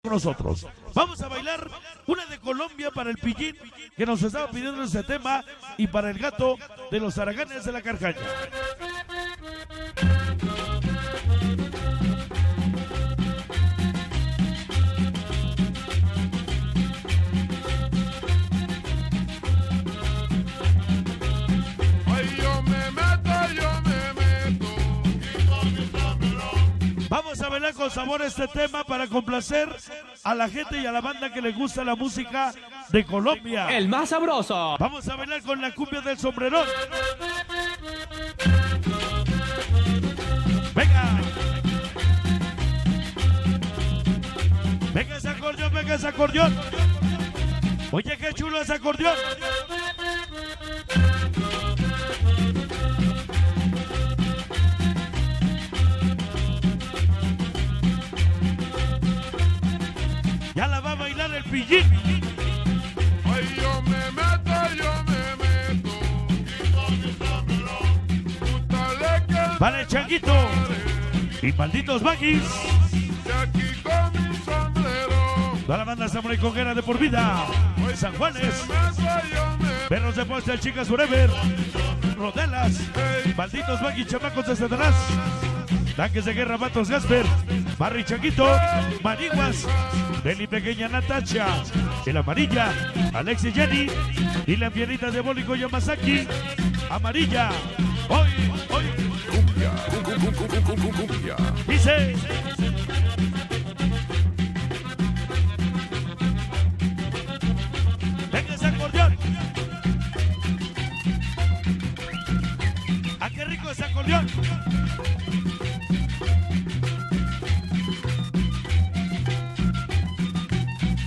con nosotros. Vamos a bailar una de Colombia para el Pillín, que nos estaba pidiendo ese tema, y para el gato de los Araganes de la Carcaña. Vamos a bailar con sabor este tema para complacer a la gente y a la banda que le gusta la música de Colombia. El más sabroso. Vamos a bailar con la cumbia del sombrerón. Venga. Venga ese acordeón, venga ese acordeón. Oye, qué chulo ese acordeón. Ya la va a bailar el Pillín. Ay, yo me meto, Vale, Changuito. Y malditos Baggies. de aquí con mi sombrero. Toda la banda Samurai Conguera de por vida. San Juanes. Perros de postre, chicas forever. Rodelas. Malditos Baggies, chamacos de Satanás. Tanques de guerra, Matos Gasper. Barry Changuito. Maniguas. Deli Pequeña Natacha, el Amarilla, Alexis Jenny, y la pianita diabólico Yamasaki, Amarilla, hoy, Cumbia. dice. Venga ese acordeón. ¡Ah, qué rico ese acordeón!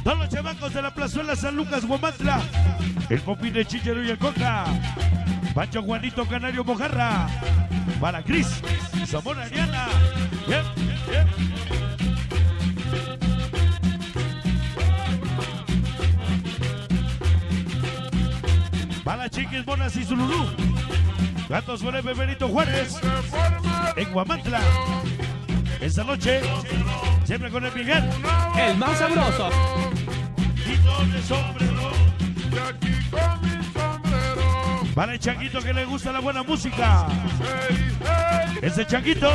Todos los chamacos de la plazuela San Lucas, Guamantla, el Popín de Chichero y el Coca, Pancho Juanito Canario Mojarra, para Cris, Zamora Ariana, bien, bien. Para Chiquis, Monas y Zululú, Gatos Forever Benito Juárez, en Guamantla, esta noche, siempre con el Miguel. El más sabroso. De sombrero. De aquí con mi sombrero. Para el Changuito que le gusta la buena música. Hey, hey, Ese Changuito.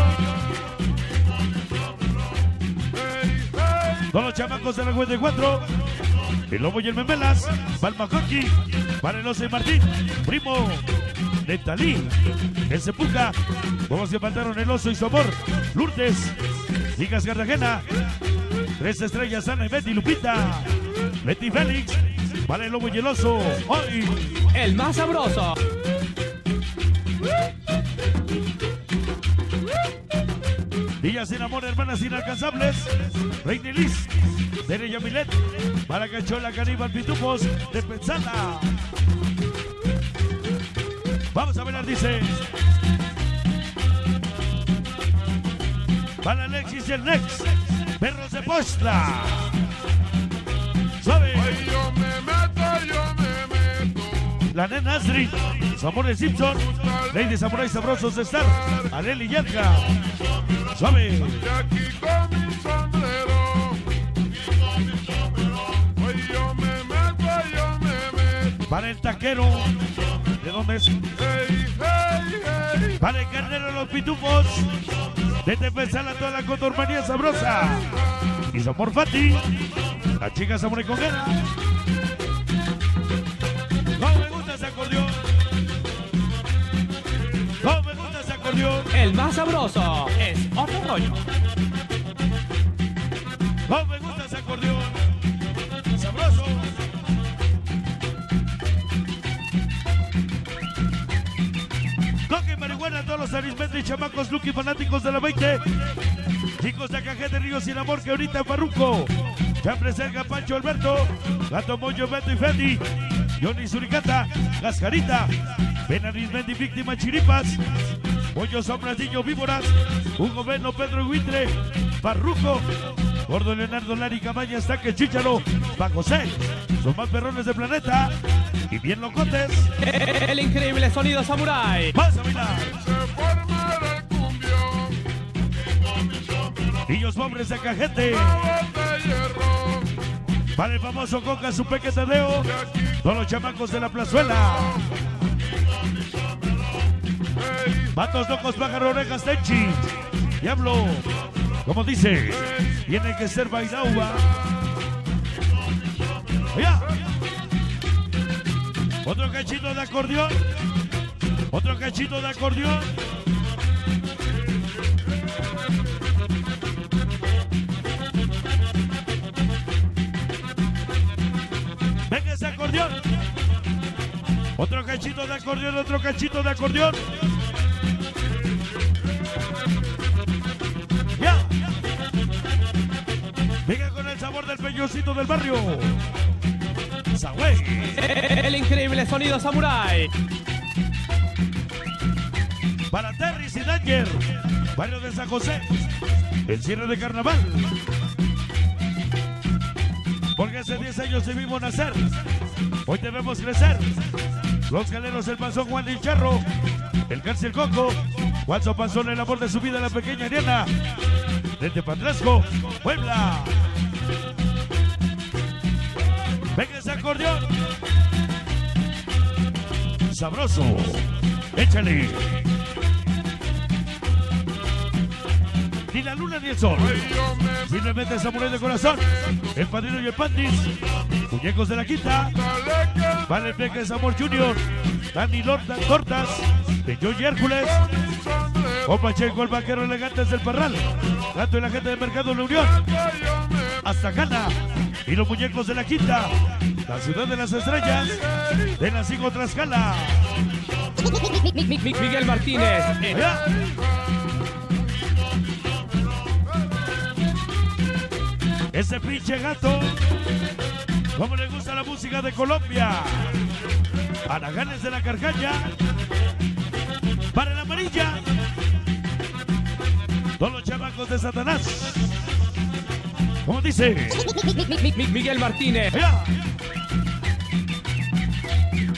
hey, hey. Todos los chamacos de la 54. El Lobo y el Memelas. Palma Coqui. Para el Oso y Martín. Primo. De Talí. El Sepuca. Como se faltaron el Oso y su amor. Lourdes. Ligas Cartagena. 3 estrellas, Ana y Betty Lupita. Betty Félix. Para el Lobo y el Oso. Hoy. El más sabroso. Villa sin amor, hermanas inalcanzables. Reina Liz. Tere Yamilet. Para Cachola, Caníbal, Pitufos. De Pensala. Vamos a ver, dice. Para Alexis y el Nex. Perros de Postla. Suave. Ay, yo me meto. La nena Astrid. Amores Simpson. Lady Samurai Sabrosos de Star. Areli Yalca. Suave. De aquí con mi sombrero. Ay, yo me meto. Para el taquero. ¿De dónde es? Hey, hey, hey. Para el carnero de los pitufos. De Tepezala toda la cotormanía sabrosa. Y su amor Fati. La chica Samurai Conguera. No me gusta ese acordeón. No me gusta ese acordeón. El más sabroso. Es otro rollo. No me gusta ese acordeón. Sabroso. Coque marihuana a todos los arismetes y chamacos Lucky fanáticos de la 20. Chicos de Cajete Ríos sin amor que ahorita en Farruco. Siempre cerca Pancho Alberto. Gato Moño, Beto y Fendi. Johnny Suricata. Gascarita. Ben Arismendi, Víctima Chiripas. Pollo Sombras, Niño Víboras. Hugo Beno, Pedro Huitre. Farruco. Gordo Leonardo, Lari Cabaña, Estaque Chícharo. Pa' José. Son más perrones del planeta. Y bien locotes. El increíble sonido samurai. Vas a bailar. Se forma el cumbión. Niños pobres de Cajete. La bota de hierro. Para el famoso Coca, su peque Tadeo. Todos los chamacos de la plazuela. Vatos locos, pájaro, orejas, Tenchi. Diablo, como dice, tiene que ser Bailauba. Allá. Otro cachito de acordeón. Otro cachito de acordeón. Venga ese acordeón. Otro cachito de acordeón, otro cachito de acordeón. Ya. Venga con el sabor del peñoncito del barrio. Sagüey. El increíble sonido Samurai. Para Terry y Danger, barrio de San José, el cierre de carnaval. Porque hace 10 años te vimos nacer, hoy te vemos crecer. Los galeros, el panzón, Juan el Charro, el Cárcel Coco, Juanzo Panzón, el amor de su vida, la pequeña Ariana, desde Patrasco, Puebla. Venga ese acordeón. Sabroso, échale. Ni la luna ni el sol. Simplemente Samurai de corazón. El padrino y el pandis. Muñecos de la quinta. Vale el Peque Amor Junior. Dani Lorda Tortas. Peño y Hércules. Opa Checo, el vaquero elegantes del Parral. Gato y la gente de Mercado La Unión. Hasta Gana. Y los muñecos de la quinta. La ciudad de las estrellas. De la Cigo Tlaxcala. Miguel Martínez. Allá. Ese pinche gato, como le gusta la música de Colombia. Araganes de la Carcaña. Para la amarilla. Todos los chamacos de Satanás. Como dice. Miguel Martínez. Allá.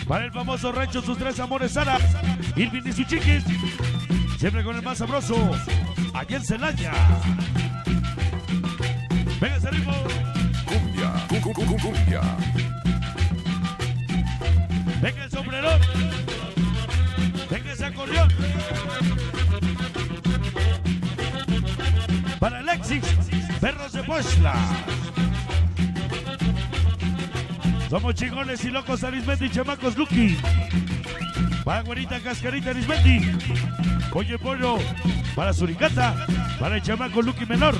Para el famoso rancho, sus tres amores, Sara, Irving y sus chiquis. Siempre con el más sabroso, allá en Celaya. Venga ese ritmo. Cumbia. Venga el sombrerón. Venga ese acordeón. Para Alexis, perros de Puebla. Somos chingones y locos, Arismendi, chamacos Lucky. Para Güerita, Cascarita, Arismendi. Oye Pollo, para Suricata. Para el chamaco Lucky Menor.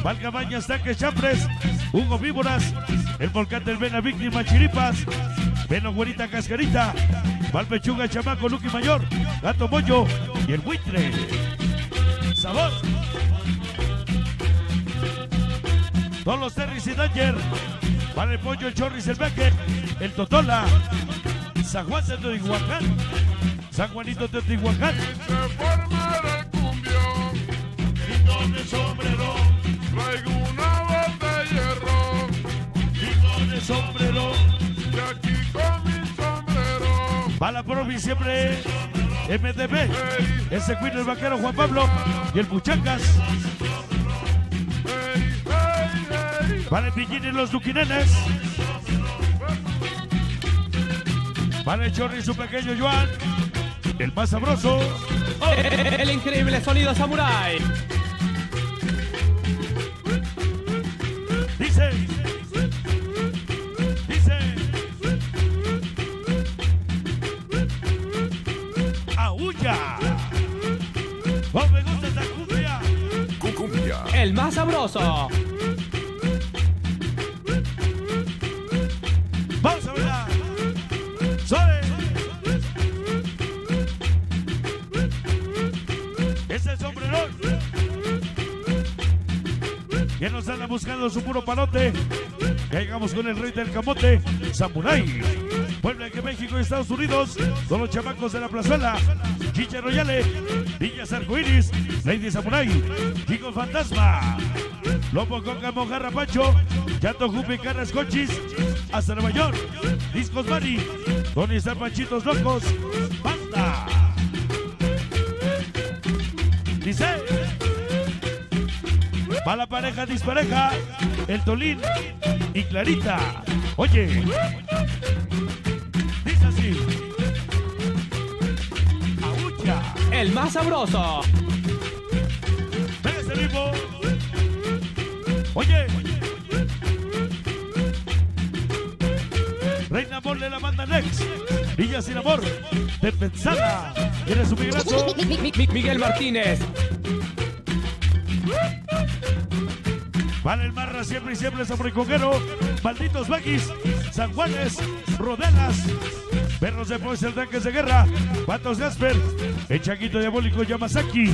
Val Cabañas, Tanques, Chapres, Hugo Víboras, el Volcán del Vena, Víctima, Chiripas, Veno, Güerita, Cascarita, Val Pechuga, Chamaco, Lucky Mayor, Gato Moyo y el Buitre. Sabor. Todos los Terrys y Danger, para el Pollo, el Chorris, el Beque, el Totola, San Juan de Teotihuacán, San Juanito de Teotihuacán. Se forma el cumbión. Grito de sombrero. Traigo una bota de hierro. Grito de sombrero. Y aquí con mi sombrero. Va la provi siempre. MDB. Ese Queen, el vaquero Juan Pablo. Y el Buchacas. Para el Pillín y los Luquinenes. Para el Chorri y su pequeño Joan. El más sabroso. Oh. El increíble sonido Samurai. Dice. Aúlla. Oh, me gusta esta cumbia. Cumbia. El más sabroso. Vamos a verla. ¡Suave! Es el sombrerón. Que nos anda buscando su puro palote. Caigamos con el rey del camote, Samurai. Puebla, que México y Estados Unidos. Todos los chamacos de la plazuela. Chicha Royale, Villas Arcoiris, Lady Samurai, Chico Fantasma, Lobo Coca, Mojarra Pancho, Chato Jupi, Carras Cochis, hasta Nueva York, Discos Mari, Tony Star Panchitos Locos, Banda. Dice. Va la pareja dispareja, el Tolín y Clarita. Oye, dice así. Aúcha. El más sabroso. Venga ese ritmo. Oye. Reina Amor le la manda Nex. Villa Sin Amor. De Pensada. Tiene su migrazo. Miguel Martínez. Vale el Marra siempre y siempre Zamoriconguero. Malditos Baquis. San Juanes. Rodelas. Perros de Poesel, Tanques de Guerra. Patos Gasper. El Chaquito Diabólico Yamazaki.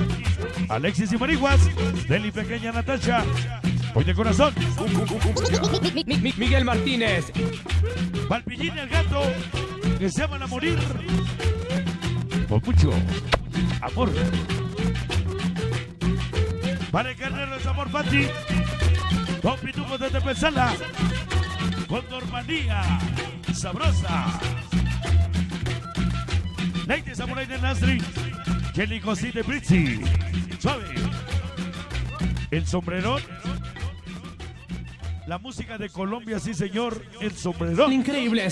Alexis y Marihuas. Deli Pequeña Natasha. Hoy de corazón. Miguel Martínez. Valpillín y el gato. Que se van a morir. Con mucho amor. Vale Carnero es Amor Fati. Don Pitufo de Tepezala. Con Normanía. Sabrosa. Leite Samurai de Nasri. Jenny Cosí de Britzi. Suave. El sombrerón. La música de Colombia, sí señor. El sombrerón. Increíble.